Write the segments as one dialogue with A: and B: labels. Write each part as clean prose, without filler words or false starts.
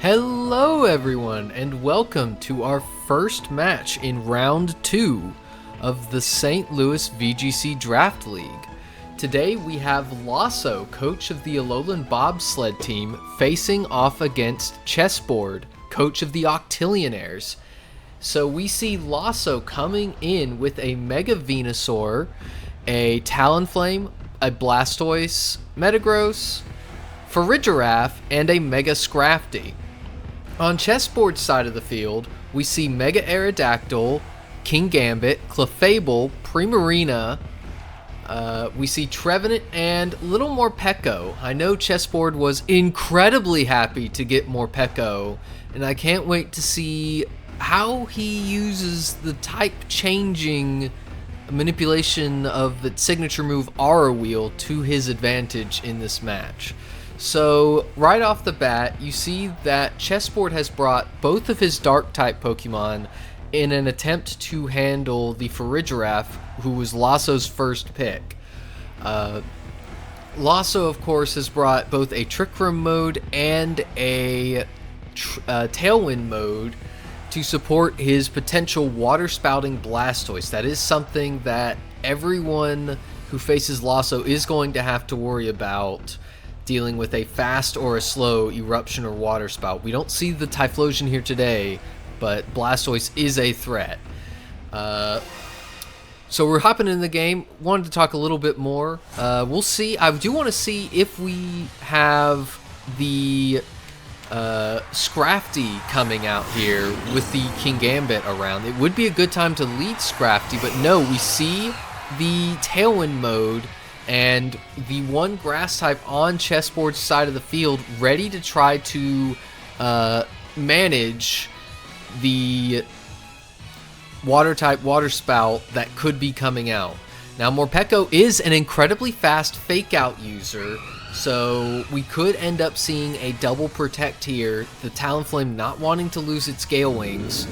A: Hello everyone, and welcome to our first match in round 2 of the St. Louis VGC Draft League. Today we have Lawso, coach of the Alolan bobsled team, facing off against Chessboard, coach of the Octillionaires. So we see Lawso coming in with a Mega Venusaur, a Talonflame, a Blastoise, Metagross, Farigiraf, and a Mega Scrafty. On Chessboard's side of the field, we see Mega Aerodactyl, Kingambit, Clefable, Primarina, we see Trevenant, and little Morpeko. I know Chessboard was incredibly happy to get Morpeko, and I can't wait to see how he uses the type-changing manipulation of the signature move Aura Wheel to his advantage in this match. So, right off the bat, you see that Chessboard has brought both of his Dark-type Pokemon in an attempt to handle the Farigiraf, who was Lawso's first pick. Lawso, of course, has brought both a Trick Room mode and a Tailwind mode to support his potential water-spouting Blastoise. That is something that everyone who faces Lawso is going to have to worry about, dealing with a fast or a slow eruption or water spout. We don't see the Typhlosion here today, but Blastoise is a threat. So we're hopping in the game. Wanted to talk a little bit more. We'll see. I do want to see if we have the Scrafty coming out here with the Kingambit around. It would be a good time to lead Scrafty, but no, we see the Tailwind mode and the one grass type on Chessboard's side of the field ready to try to manage the water type water spout that could be coming out. Now Morpeko is an incredibly fast fake out user, so we could end up seeing a double protect here, the Talonflame not wanting to lose its Gale Wings,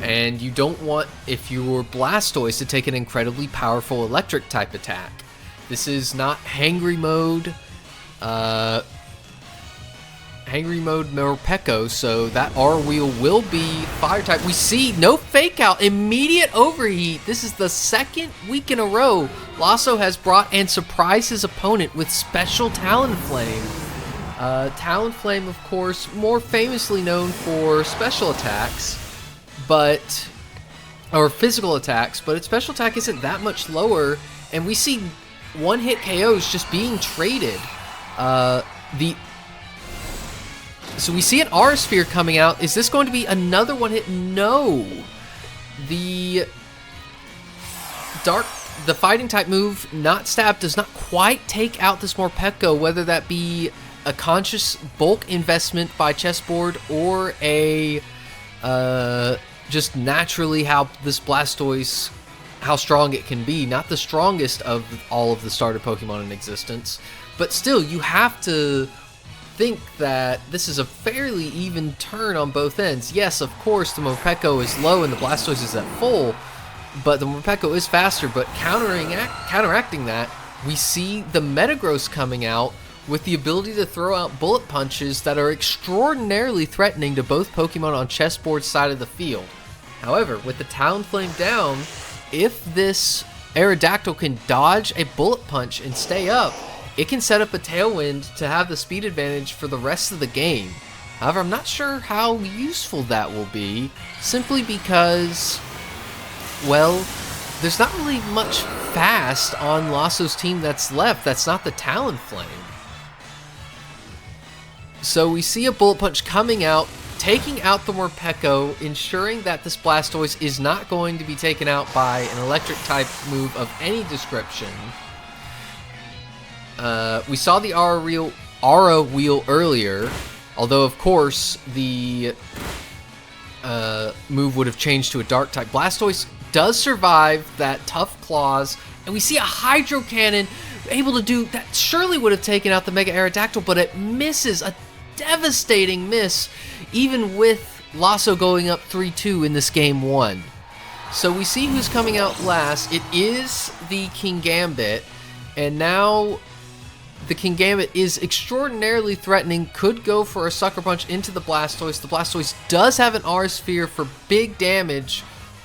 A: and you don't want, if you're Blastoise, to take an incredibly powerful electric type attack. This is not Hangry Mode, Morpeko, so that R wheel will be Fire type. We see no Fake Out, immediate Overheat. This is the second week in a row Lawso has brought and surprised his opponent with Special Talonflame. Talonflame, of course, more famously known for special attacks, or physical attacks, but its special attack isn't that much lower, and we see one-hit KOs just being traded. So we see an Aura Sphere coming out. Is this going to be another one-hit? No. The fighting type move, Not Stab, does not quite take out this Morpeko, whether that be a conscious bulk investment by Chessboard or a just naturally how this Blastoise, how strong it can be. Not the strongest of all of the starter Pokemon in existence, but still, you have to think that this is a fairly even turn on both ends. Yes, of course, the Morpeko is low and the Blastoise is at full, but the Morpeko is faster, but counteracting that, we see the Metagross coming out with the ability to throw out bullet punches that are extraordinarily threatening to both Pokemon on Chessboard's side of the field. However, with the Talonflame down, if this Aerodactyl can dodge a bullet punch and stay up, it can set up a Tailwind to have the speed advantage for the rest of the game. However, I'm not sure how useful that will be, simply because, well, there's not really much fast on Lawso's team that's left that's not the Talonflame. So we see a bullet punch coming out, taking out the Morpeko, ensuring that this Blastoise is not going to be taken out by an electric type move of any description. We saw the Aura Wheel earlier, although of course the move would have changed to a Dark type. Blastoise does survive that Tough Claws, and we see a Hydro Cannon able to do that. Surely would have taken out the Mega Aerodactyl, but it misses, a devastating miss, even with Lawso going up 3-2 in this game 1. So we see who's coming out last. It is the Kingambit, and now the Kingambit is extraordinarily threatening, could go for a Sucker Punch into the Blastoise. The Blastoise does have an R-Sphere for big damage,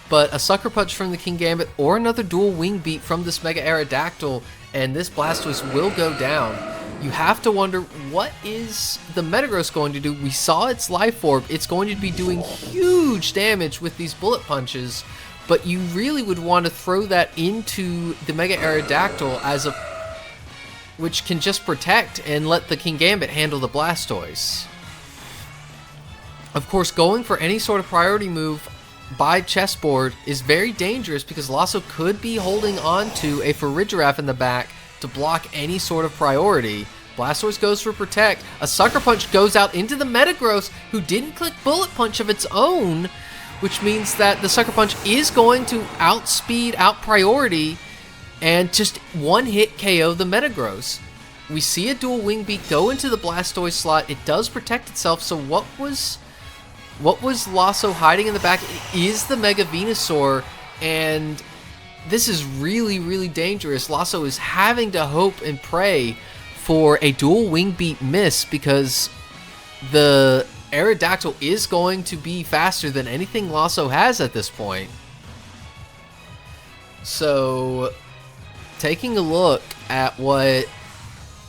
A: but a Sucker Punch from the Kingambit or another dual Wing Beat from this Mega Aerodactyl, and this Blastoise will go down. You have to wonder, what is the Metagross going to do? We saw its Life Orb. It's going to be doing huge damage with these Bullet Punches, but you really would want to throw that into the Mega Aerodactyl as a which can just protect and let the Kingambit handle the Blastoise. Of course, going for any sort of priority move by Chessboard is very dangerous because Lawso could be holding on to a Farigiraf in the back to block any sort of priority. Blastoise goes for Protect. A Sucker Punch goes out into the Metagross, who didn't click Bullet Punch of its own, which means that the Sucker Punch is going to outspeed, out-priority, and just one-hit KO the Metagross. We see a dual Wing Beat go into the Blastoise slot. It does protect itself, so what was Lawso hiding in the back? It is the Mega Venusaur, and this is really, really dangerous. Lawso is having to hope and pray for a dual Wing Beat miss because the Aerodactyl is going to be faster than anything Lawso has at this point. So, taking a look at what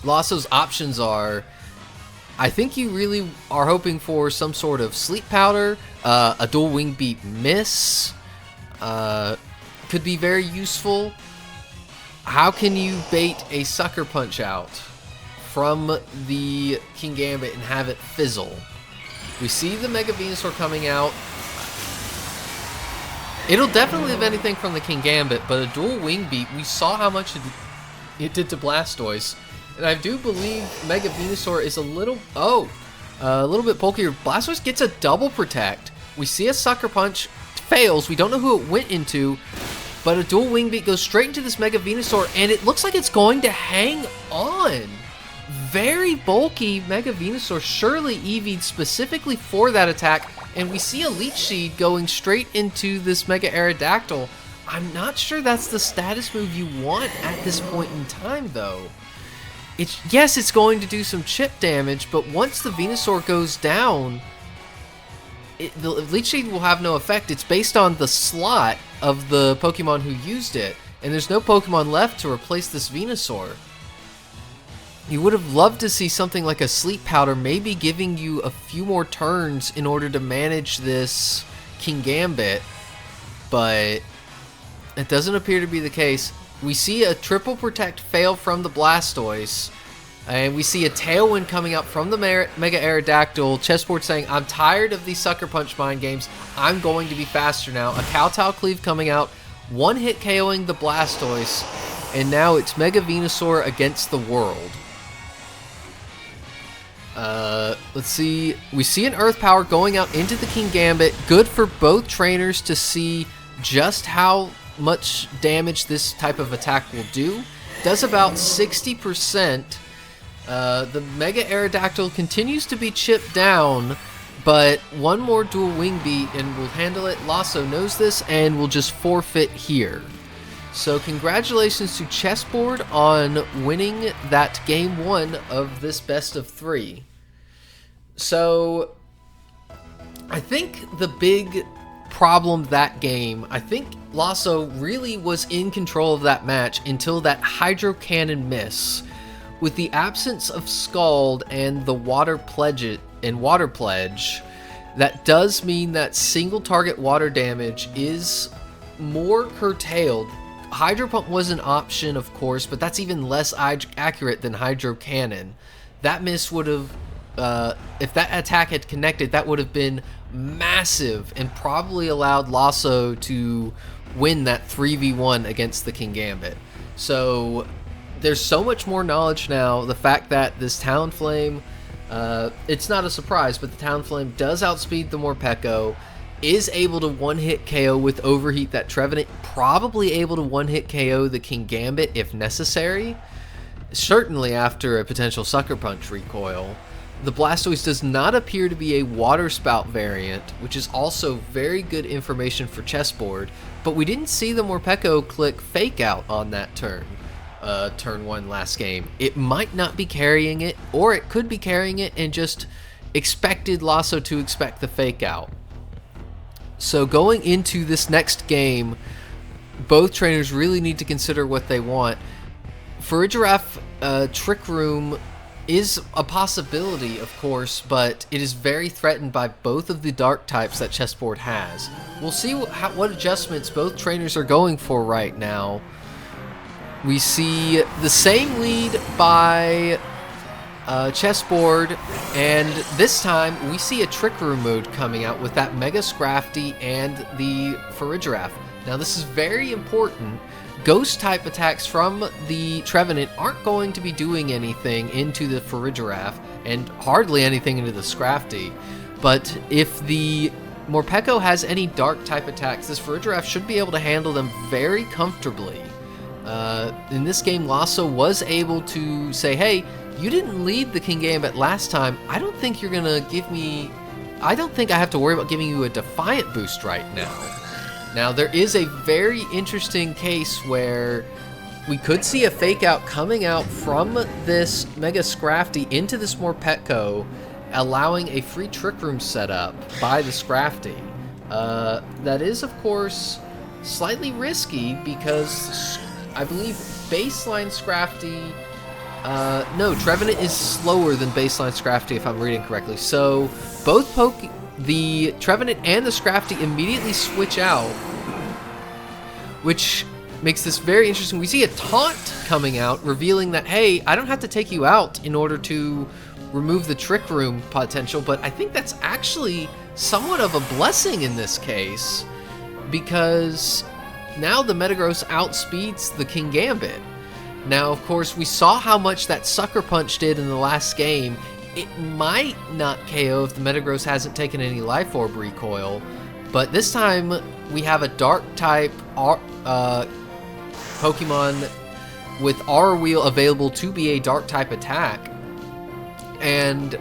A: Lawso's options are, I think you really are hoping for some sort of Sleep Powder, a dual Wing Beat miss, could be very useful. How can you bait a Sucker Punch out from the Kingambit and have it fizzle? We see the Mega Venusaur coming out. It'll definitely have anything from the Kingambit, but a dual Wing Beat, we saw how much it did to Blastoise. And I do believe Mega Venusaur is a little bit bulkier. Blastoise gets a double Protect. We see a Sucker Punch, fails. We don't know who it went into, but a dual Wing Beat goes straight into this Mega Venusaur, and it looks like it's going to hang on. Very bulky Mega Venusaur, surely EV'd specifically for that attack, and we see a Leech Seed going straight into this Mega Aerodactyl. I'm not sure that's the status move you want at this point in time, though. Yes, it's going to do some chip damage, but once the Venusaur goes down, the Leech Seed will have no effect. It's based on the slot of the Pokemon who used it, and there's no Pokemon left to replace this Venusaur. You would have loved to see something like a Sleep Powder, maybe giving you a few more turns in order to manage this Kingambit, but it doesn't appear to be the case. We see a triple Protect fail from the Blastoise, and we see a Tailwind coming up from the Mega Aerodactyl. Chessboard saying, I'm tired of these Sucker Punch mind games. I'm going to be faster now. A Kowtow Cleave coming out, one hit KOing the Blastoise, and now it's Mega Venusaur against the world. Let's see. We see an Earth Power going out into the Kingambit. Good for both trainers to see just how much damage this type of attack will do. Does about 60%. The Mega Aerodactyl continues to be chipped down, but one more dual Wing Beat and we'll handle it. Lawso knows this and will just forfeit here. So congratulations to Chessboard on winning that game 1 of this best of 3. So I think the big problem that game, I think Lawso really was in control of that match until that Hydro Cannon miss. With the absence of Scald and the Water Pledge, that does mean that single target water damage is more curtailed. Hydro Pump was an option, of course, but that's even less accurate than Hydro Cannon. That miss would have, if that attack had connected, that would have been massive and probably allowed Lawso to win that 3v1 against the Kingambit. So there's so much more knowledge now. The fact that this Talonflame, it's not a surprise, but the Talonflame does outspeed the Morpeko, is able to one-hit KO with Overheat that Trevenant, probably able to one-hit KO the Kingambit if necessary, certainly after a potential Sucker Punch recoil. The Blastoise does not appear to be a Water Spout variant, which is also very good information for Chessboard, but we didn't see the Morpeko click Fake Out on that turn. turn 1 last game. It might not be carrying it, or it could be carrying it and just expected Lawso to expect the fake out. So going into this next game, both trainers really need to consider what they want. Farigiraf Trick Room is a possibility, of course, but it is very threatened by both of the dark types that Chessboard has. We'll see what adjustments both trainers are going for right now. We see the same lead by Chessboard, and this time we see a Trick Room mode coming out with that Mega Scrafty and the Farigiraf. Now this is very important. Ghost type attacks from the Trevenant aren't going to be doing anything into the Farigiraf, and hardly anything into the Scrafty. But if the Morpeko has any dark type attacks, this Farigiraf should be able to handle them very comfortably. In this game, Lawso was able to say, hey, you didn't lead the Kingambit last time. I don't think you're gonna give me... I don't think I have to worry about giving you a Defiant boost right now. Now, there is a very interesting case where we could see a fake out coming out from this Mega Scrafty into this Morpeko, allowing a free Trick Room setup by the Scrafty. That is, of course, slightly risky because I believe baseline Scrafty... no, Trevenant is slower than baseline Scrafty if I'm reading correctly. So, both the Trevenant and the Scrafty immediately switch out, which makes this very interesting. We see a taunt coming out, revealing that, hey, I don't have to take you out in order to remove the Trick Room potential, but I think that's actually somewhat of a blessing in this case, because now the Metagross outspeeds the Kingambit. Now, of course, we saw how much that Sucker Punch did in the last game. It might not KO if the Metagross hasn't taken any Life Orb recoil, but this time we have a Dark type Pokemon with Aura Wheel available to be a Dark type attack, and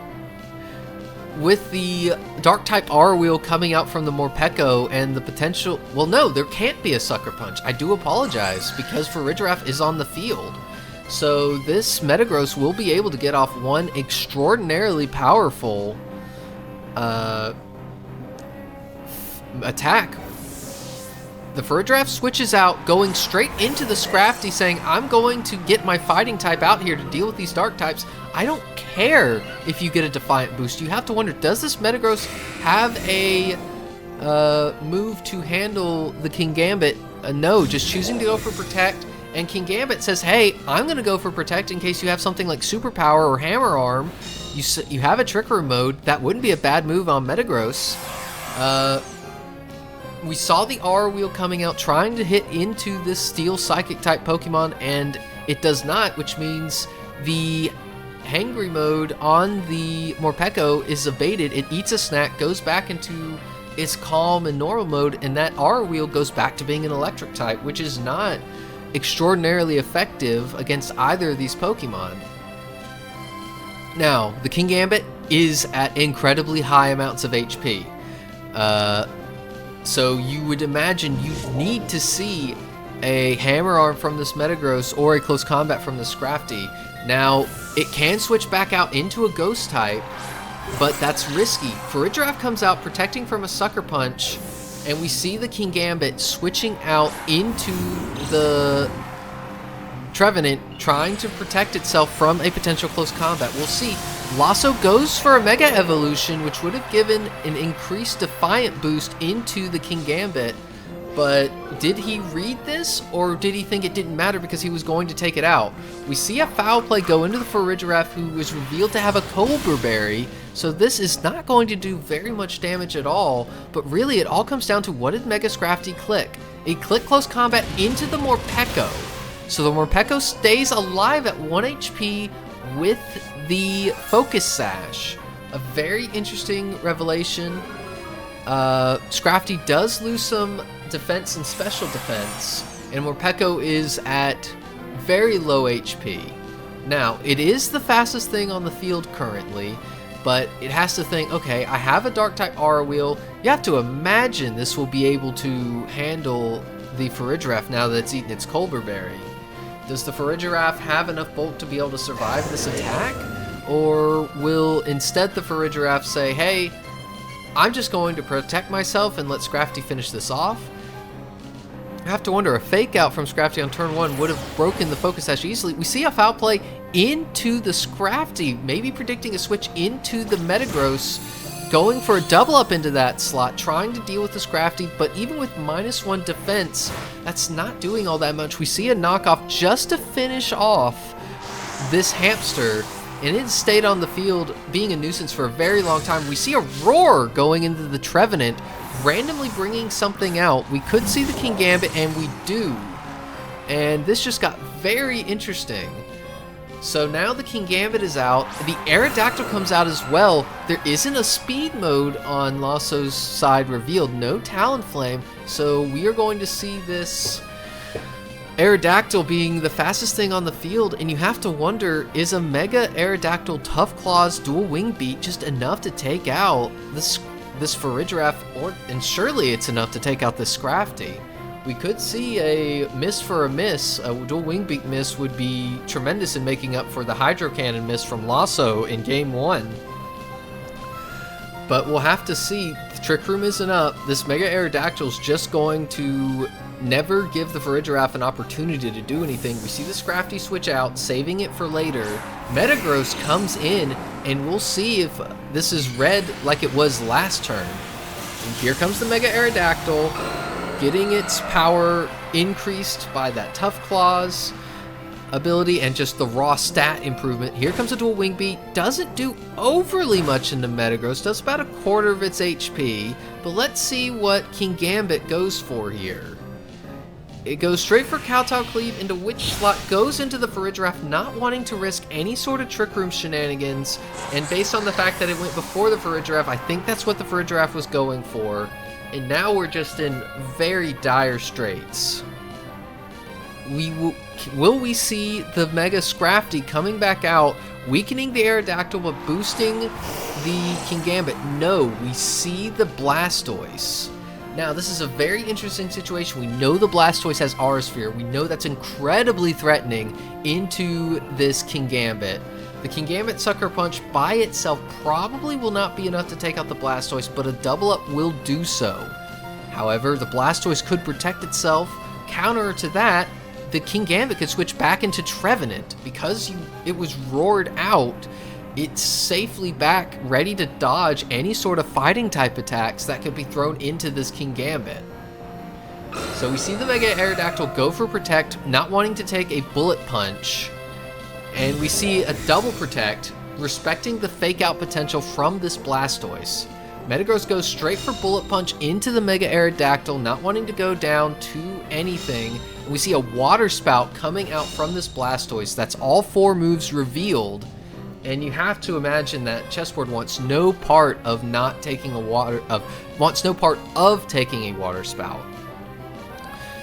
A: with the Dark type Aura Wheel coming out from the Morpeko and the potential... Well, no, there can't be a Sucker Punch. I do apologize, because Farigiraf is on the field. So this Metagross will be able to get off one extraordinarily powerful attack. The Farigiraf switches out, going straight into the Scrafty, saying, I'm going to get my fighting type out here to deal with these dark types. I don't care if you get a Defiant boost. You have to wonder, does this Metagross have a move to handle the Kingambit? No, just choosing to go for Protect. And Kingambit says, hey, I'm going to go for Protect in case you have something like Superpower or Hammer Arm. You have a Trick Room mode. That wouldn't be a bad move on Metagross. We saw the Aura Wheel coming out, trying to hit into this Steel Psychic type Pokemon, and it does not, which means the Hangry mode on the Morpeko is abated. It eats a snack, goes back into its calm and normal mode, and that Aura Wheel goes back to being an Electric type, which is not extraordinarily effective against either of these Pokemon. Now, the Kingambit is at incredibly high amounts of HP. So you would imagine you need to see a Hammer Arm from this Metagross or a Close Combat from the Scrafty. Now, it can switch back out into a Ghost type, but that's risky. Farigiraf comes out protecting from a Sucker Punch, and we see the Kingambit switching out into the Trevenant, trying to protect itself from a potential Close Combat. We'll see. Lawso goes for a Mega Evolution, which would have given an increased Defiant boost into the Kingambit, but did he read this, or did he think it didn't matter because he was going to take it out? We see a Foul Play go into the Farigiraf, who is revealed to have a Colbur Berry, so this is not going to do very much damage at all, but really it all comes down to, what did Mega Scrafty click? It clicked Close Combat into the Morpeko. So the Morpeko stays alive at 1 HP with the Focus Sash. A very interesting revelation. Scrafty does lose some defense and special defense, and Morpeko is at very low HP. Now, it is the fastest thing on the field currently, but it has to think, okay, I have a Dark-type Aura Wheel. You have to imagine this will be able to handle the Farigiraf now that it's eaten its Colbur Berry. Does the Farigiraf have enough bulk to be able to survive this attack? Or will instead the Farigiraf say, hey, I'm just going to protect myself and let Scrafty finish this off? I have to wonder, a fake out from Scrafty on turn 1 would have broken the focus sash easily. We see a foul play into the Scrafty, maybe predicting a switch into the Metagross, going for a double up into that slot, trying to deal with the Scrafty, but even with -1 defense, that's not doing all that much. We see a knockoff just to finish off this hamster, and it stayed on the field being a nuisance for a very long time. We see a roar going into the Trevenant, randomly bringing something out. We could see the Kingambit, and we do. And this just got very interesting. So now the Kingambit is out. The Aerodactyl comes out as well. There isn't a speed mode on Lawso's side revealed. No Talonflame. So we are going to see this Aerodactyl being the fastest thing on the field, and you have to wonder, is a Mega Aerodactyl Tough Claws Dual Wing Beat just enough to take out this Farigiraf, and surely it's enough to take out this Scrafty. We could see a miss for a miss. A Dual Wing Beat miss would be tremendous in making up for the Hydro Cannon miss from Lawso in Game 1. But we'll have to see. The Trick Room isn't up. This Mega Aerodactyl's just going to never give the Farigiraf an opportunity to do anything. We see the Scrafty switch out, saving it for later. Metagross comes in, and we'll see if this is red like it was last turn. And here comes the Mega Aerodactyl, getting its power increased by that Tough Claws ability and just the raw stat improvement. Here comes a Dual Wing Beat. Doesn't do overly much into Metagross, does about 1/4 of its HP, but let's see what Kingambit goes for here. It goes straight for Kowtow Cleave, into which slot goes into the Farigiraf, not wanting to risk any sort of Trick Room shenanigans, and based on the fact that it went before the Farigiraf, I think that's what the Farigiraf was going for, and now we're just in very dire straits. Will we see the Mega Scrafty coming back out, weakening the Aerodactyl but boosting the Kingambit? No, we see the Blastoise. Now, this is a very interesting situation. We know the Blastoise has Aura Sphere. We know that's incredibly threatening into this Kingambit. The Kingambit Sucker Punch by itself probably will not be enough to take out the Blastoise, but a double up will do so. However, the Blastoise could protect itself. Counter to that, the Kingambit could switch back into Trevenant. Because it was roared out, it's safely back, ready to dodge any sort of fighting type attacks that could be thrown into this Kingambit. So we see the Mega Aerodactyl go for Protect, not wanting to take a Bullet Punch. And we see a double Protect, respecting the fake out potential from this Blastoise. Metagross goes straight for Bullet Punch into the Mega Aerodactyl, not wanting to go down to anything. And we see a Water Spout coming out from this Blastoise. That's all 4 moves revealed. And you have to imagine that Chessboard wants no part of taking a Water Spout.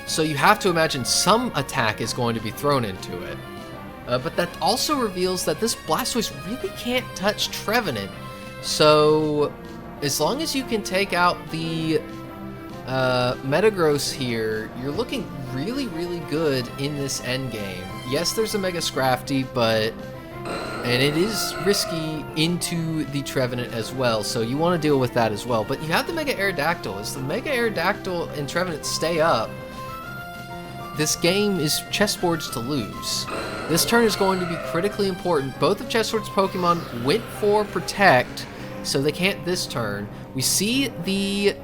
A: So you have to imagine some attack is going to be thrown into it. But that also reveals that this Blastoise really can't touch Trevenant. So as long as you can take out the Metagross here, you're looking really, really good in this endgame. Yes, there's a Mega Scrafty, and it is risky into the Trevenant as well, so you want to deal with that as well. But you have the Mega Aerodactyl. As the Mega Aerodactyl and Trevenant stay up, this game is Chessboard's to lose. This turn is going to be critically important. Both of Chessboard's Pokemon went for Protect, so they can't this turn. We see the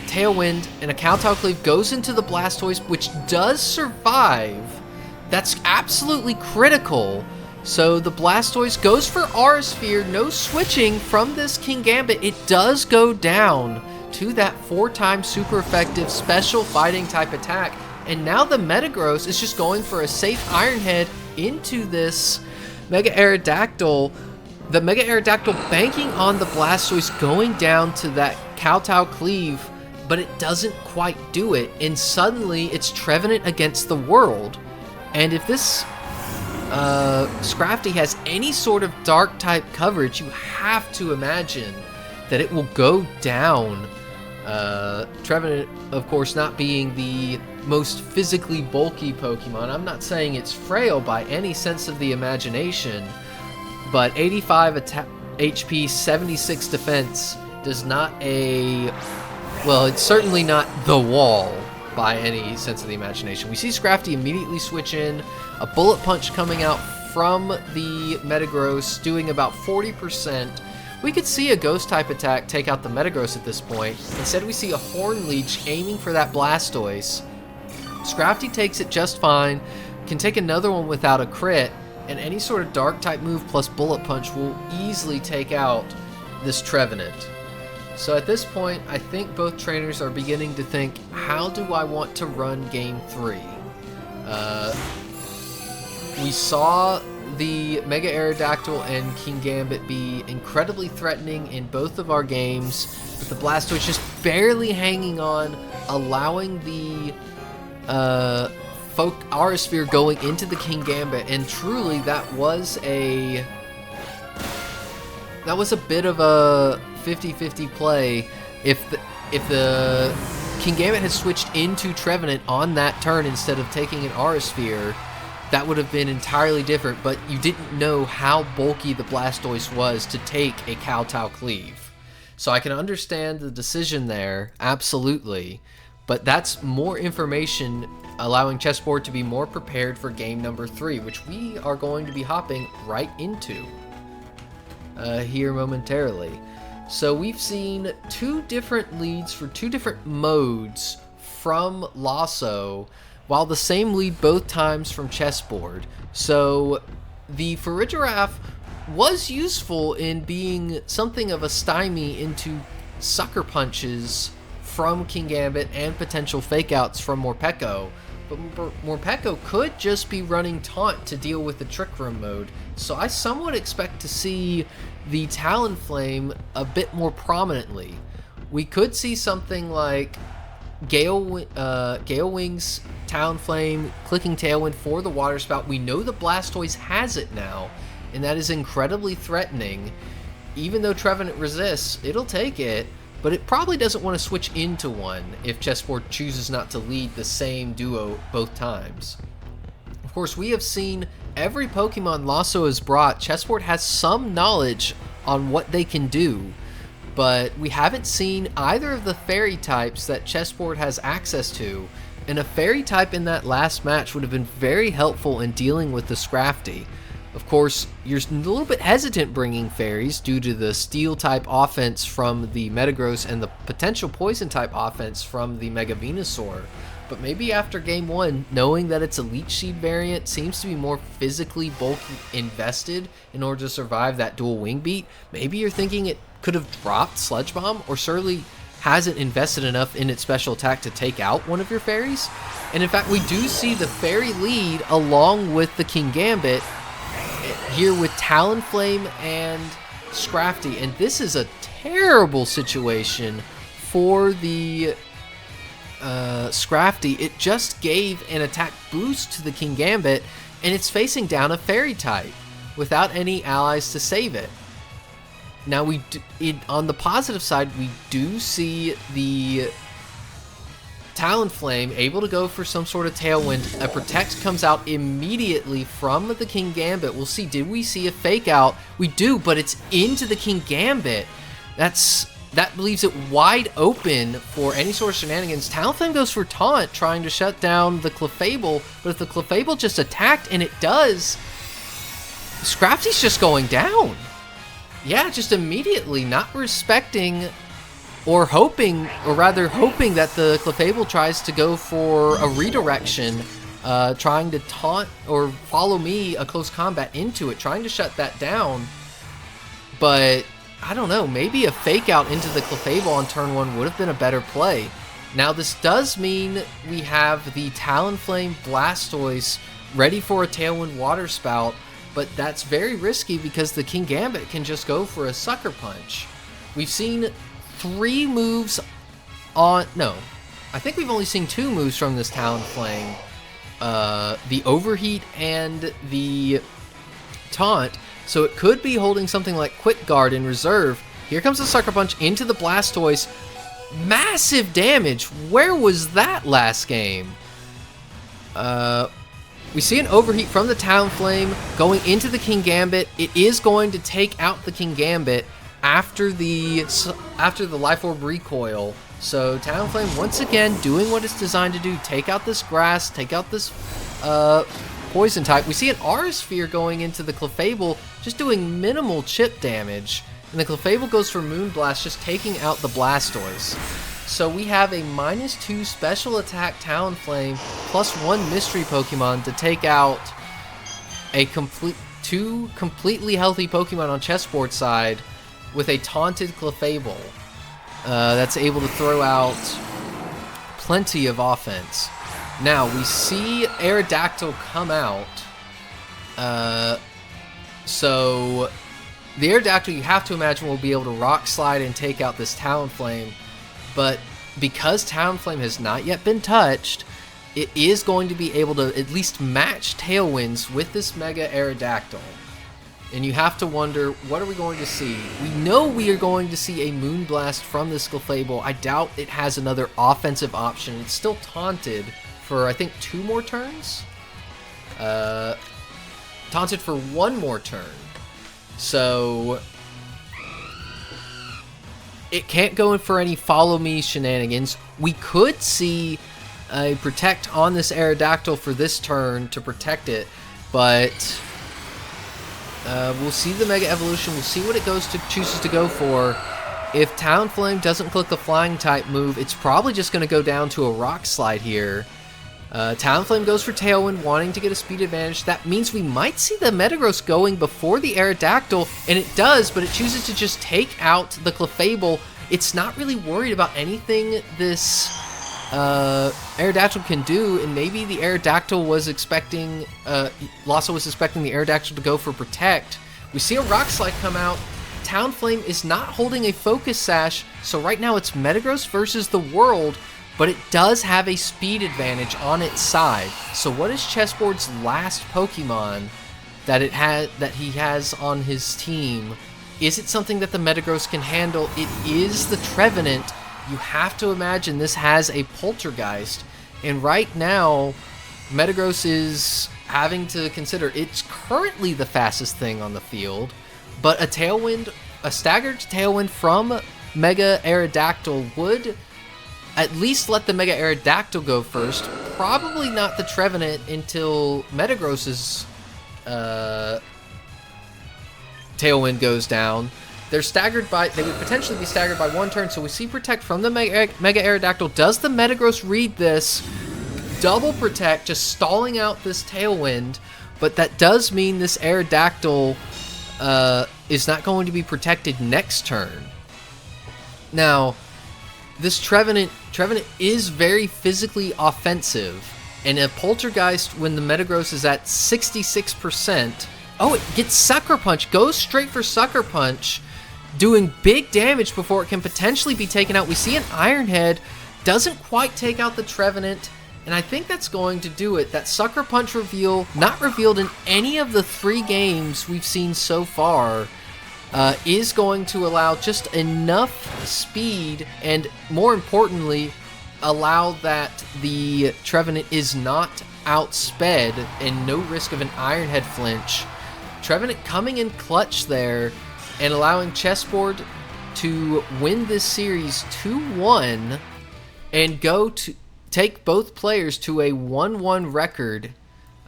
A: Tailwind, and a Kowtow Cleave goes into the Blastoise, which does survive. That's absolutely critical. So the Blastoise goes for Aura Sphere, no switching from this Kingambit. It does go down to that 4-time super effective special fighting type attack. And now the Metagross is just going for a safe Iron Head into this Mega Aerodactyl. The Mega Aerodactyl banking on the Blastoise, going down to that Kowtow Cleave, but it doesn't quite do it. And suddenly it's Trevenant against the world. And if this Scrafty has any sort of dark type coverage, you have to imagine that it will go down. Trevenant, of course, not being the most physically bulky Pokemon. I'm not saying it's frail by any sense of the imagination, but 85 HP, 76 defense does not well, it's certainly not the wall by any sense of the imagination. We see Scrafty immediately switch in, a Bullet Punch coming out from the Metagross, doing about 40%. We could see a Ghost-type attack take out the Metagross at this point. Instead, we see a Horn Leech aiming for that Blastoise. Scrafty takes it just fine, can take another one without a crit, and any sort of Dark-type move plus Bullet Punch will easily take out this Trevenant. So at this point, I think both trainers are beginning to think, how do I want to run Game 3? We saw the Mega Aerodactyl and Kingambit be incredibly threatening in both of our games, with the Blastoise just barely hanging on, allowing the Aura going into the Kingambit, and truly that was a bit of a 50-50 play. If the Kingambit had switched into Trevenant on that turn instead of taking an Aura Sphere, that would have been entirely different, but you didn't know how bulky the Blastoise was to take a Kowtow Cleave. So I can understand the decision there, absolutely, but that's more information allowing Chessboard to be more prepared for game number 3, which we are going to be hopping right into here momentarily. So we've seen 2 different leads for 2 different modes from Lawso, while the same lead both times from Chessboard. So the Farigiraf was useful in being something of a stymie into sucker punches from Kingambit and potential fake outs from Morpeko. But Morpeko could just be running Taunt to deal with the Trick Room mode. So I somewhat expect to see the Talonflame a bit more prominently. We could see something like Gale Wings, Talonflame, clicking Tailwind for the Water Spout. We know the Blastoise has it now, and that is incredibly threatening. Even though Trevenant resists, it'll take it, but it probably doesn't want to switch into one if Chessboard chooses not to lead the same duo both times. Of course, we have seen every Pokemon Lawso has brought. Chessboard has some knowledge on what they can do, but we haven't seen either of the Fairy types that Chessboard has access to, and a Fairy type in that last match would have been very helpful in dealing with the Scrafty. Of course, you're a little bit hesitant bringing Fairies due to the Steel-type offense from the Metagross and the potential Poison-type offense from the Mega Venusaur. But maybe after Game 1, knowing that it's a Leech Seed variant seems to be more physically bulky invested in order to survive that dual Wing Beat, maybe you're thinking it could have dropped Sludge Bomb, or surely hasn't invested enough in its special attack to take out one of your Fairies. And in fact, we do see the Fairy lead along with the Kingambit here with Talonflame and Scrafty, and this is a terrible situation for the Scrafty. It just gave an attack boost to the Kingambit, and it's facing down a Fairy type without any allies to save it. Now, on the positive side, we do see the Talonflame able to go for some sort of Tailwind. A Protect comes out immediately from the Kingambit. We'll see, did we see a fake out? We do, but it's into the Kingambit. That leaves it wide open for any sort of shenanigans. Talonflame goes for Taunt, trying to shut down the Clefable, but if the Clefable just attacked, and it does, Scrafty's just going down. Yeah, just immediately, not respecting or hoping, or rather hoping that the Clefable tries to go for a redirection, trying to taunt or follow me a close combat into it, trying to shut that down. But I don't know, maybe a fake out into the Clefable on turn 1 would have been a better play. Now this does mean we have the Talonflame Blastoise ready for a Tailwind Water Spout, but that's very risky because the Kingambit can just go for a Sucker Punch. We've seen 3 moves on... No, I think we've only seen 2 moves from this Talonflame. The Overheat and the Taunt. So it could be holding something like Quick Guard in reserve. Here comes the Sucker Punch into the Blastoise. Massive damage. Where was that last game? We see an overheat from the Talonflame going into the Kingambit. It is going to take out the Kingambit after the Life Orb recoil. So Talonflame once again doing what it's designed to do. Take out this grass, take out this poison type. We see an Aura Sphere going into the Clefable, just doing minimal chip damage. And the Clefable goes for Moonblast, just taking out the Blastoise. So we have a -2 special attack Talonflame +1 mystery Pokemon to take out a two completely healthy Pokemon on Chessboard side with a taunted Clefable that's able to throw out plenty of offense. Now we see Aerodactyl come out. So the Aerodactyl, you have to imagine, will be able to Rock Slide and take out this Talonflame. But because Talonflame has not yet been touched, it is going to be able to at least match Tailwinds with this Mega Aerodactyl. And you have to wonder, what are we going to see? We know we are going to see a Moonblast from this Clefable. I doubt it has another offensive option. It's still taunted for, I think, 2 more turns? Taunted for 1 more turn. So it can't go in for any follow me shenanigans. We could see a Protect on this Aerodactyl for this turn to protect it, but we'll see the Mega Evolution. We'll see what it chooses to go for. If Talonflame doesn't click the Flying type move, it's probably just going to go down to a Rock Slide here. Talonflame goes for Tailwind, wanting to get a speed advantage. That means we might see the Metagross going before the Aerodactyl, and it does, but it chooses to just take out the Clefable. It's not really worried about anything this Aerodactyl can do, and maybe the Aerodactyl was expecting, Lawso was expecting the Aerodactyl to go for Protect. We see a Rock Slide come out. Talonflame is not holding a Focus Sash, so right now it's Metagross versus the world, but it does have a speed advantage on its side. So what is Chessboard's last Pokemon that he has on his team? Is it something that the Metagross can handle? It is the Trevenant. You have to imagine this has a Poltergeist, and right now Metagross is having to consider it's currently the fastest thing on the field, but a staggered Tailwind from Mega Aerodactyl would at least let the Mega Aerodactyl go first. Probably not the Trevenant until Metagross's Tailwind goes down. They would potentially be staggered by 1 turn, so we see Protect from the Mega Aerodactyl. Does the Metagross read this? Double Protect, just stalling out this Tailwind, but that does mean this Aerodactyl is not going to be protected next turn. Now, this Trevenant is very physically offensive, and a Poltergeist, when the Metagross is at 66%, oh, it gets Sucker Punch, goes straight for Sucker Punch, doing big damage before it can potentially be taken out. We see an Iron Head, doesn't quite take out the Trevenant, and I think that's going to do it. That Sucker Punch reveal, not revealed in any of the 3 games we've seen so far, is going to allow just enough speed, and more importantly, allow that the Trevenant is not outsped and no risk of an Iron Head flinch. Trevenant coming in clutch there and allowing Chessboard to win this series 2-1 and go to take both players to a 1-1 record.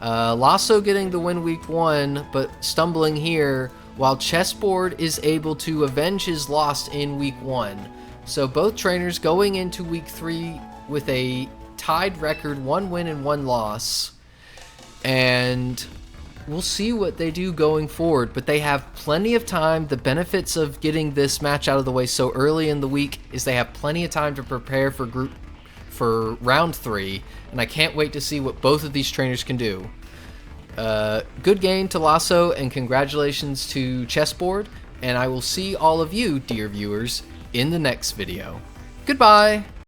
A: Lawso getting the win week 1, but stumbling here, while Chessboard is able to avenge his loss in week 1. So both trainers going into week 3 with a tied record, 1 win and 1 loss. And we'll see what they do going forward, but they have plenty of time. The benefits of getting this match out of the way so early in the week is they have plenty of time to prepare for round 3, and I can't wait to see what both of these trainers can do. Good game to Lawso, and congratulations to Chessboard, and I will see all of you, dear viewers, in the next video. Goodbye!